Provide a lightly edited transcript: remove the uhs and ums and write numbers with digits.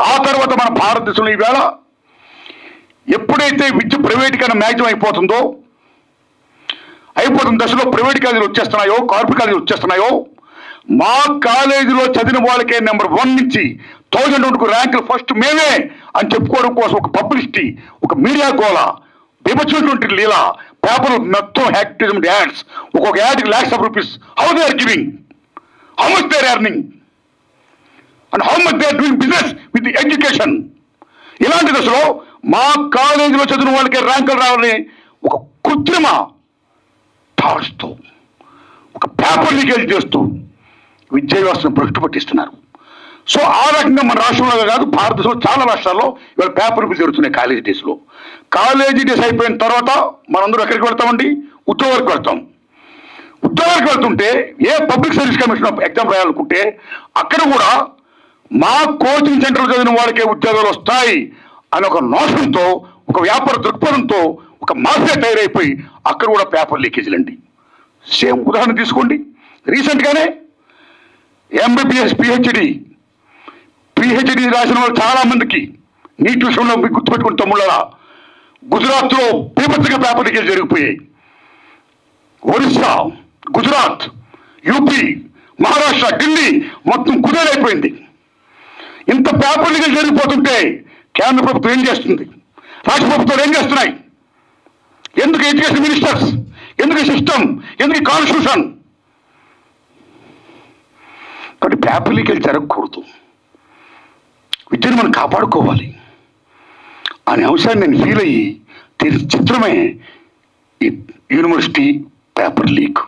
ఆ తర్వాత మన భారతదేశంలో ఈవేళ ఎప్పుడైతే విద్య ప్రైవేటీకరణ మ్యాక్సిమం అయిపోతున్న దశలో ప్రైవేట్ కాలేజీలు వచ్చేస్తున్నాయో, కార్పొరేట్ కాలేజీలు వచ్చేస్తున్నాయో, మా కాలేజీలో చదివిన వాళ్ళకే నెంబర్ 1 నుంచి 1000 వరకు ర్యాంకులు ఫస్ట్ మేమే అని చెప్పుకోవడం కోసం ఒక పబ్లిసిటీ, ఒక మీడియా గోళ, విభజించినటువంటి లీలా, పేపర్ మొత్తం యాక్టివిజం యాడ్స్, ఒక్కొక్క యాడ్కి lakhs of rupees. How they are giving, how much they are earning and how much they are doing business with the education. ఇలాంటి దశలో మా కాలేజీలో చదివిన వాళ్ళకే ర్యాంకులు రావాలని ఒక కృత్రిమ థాట్స్తో, ఒక పేపర్ లీకేజ్ చేస్తూ విద్యా వ్యవస్థను భ్రష్టు పట్టిస్తున్నారు. సో ఆ రకంగా మన రాష్ట్రంలో కాదు, భారతదేశంలో చాలా రాష్ట్రాల్లో ఇవాళ పేపర్ లీకేజ్ జరుగుతున్నాయి కాలేజీ డేస్లో. కాలేజీ డేస్ అయిపోయిన తర్వాత మనందరూ ఎక్కడికి వెళ్తామండి? ఉద్యోగాలకు వెళ్తాం. ఉద్యోగాలకు వెళ్తుంటే ఏ పబ్లిక్ సర్వీస్ కమిషన్ ఎగ్జామ్ రాయాలనుకుంటే అక్కడ కూడా మా కోచింగ్ సెంటర్లు చదివిన వాళ్ళకే ఉద్యోగాలు వస్తాయి అని ఒక నోషన్తో, ఒక వ్యాపార దృక్పథంతో ఒక మాఫియా తయారైపోయి అక్కడ కూడా పేపర్ లీకేజీలు అండి. సేమ్ ఉదాహరణ తీసుకోండి. రీసెంట్గానే ఎంబీబీఎస్ పిహెచ్డి రాసిన వాళ్ళు చాలా మందికి నీట్ విషయంలో మీకు గుర్తుపెట్టుకుని తమ్ముళ్ళ గుజరాత్లో బీభత్సంగా పేపర్ లీకేజ్ జరిగిపోయాయి. ఒరిస్సా, గుజరాత్, యూపీ, మహారాష్ట్ర, ఢిల్లీ మొత్తం కుదేలైపోయింది. ఇంత పేపర్ లీకేజ్ జరిగిపోతుంటే కేంద్ర ప్రభుత్వం ఏం చేస్తుంది, రాష్ట్ర ప్రభుత్వాలు ఏం చేస్తున్నాయి? ఎందుకు ఎడ్యుకేషన్ మినిస్టర్స్, ఎందుకు సిస్టమ్, ఎందుకు కాన్స్టిట్యూషన్? కాబట్టి పేపర్ లీకేజ్ జరగకూడదు, విద్యను మనం కాపాడుకోవాలి అనే అంశాన్ని నేను ఫీల్ అయ్యి చిత్రమే ఈ యూనివర్సిటీ పేపర్ లీక్.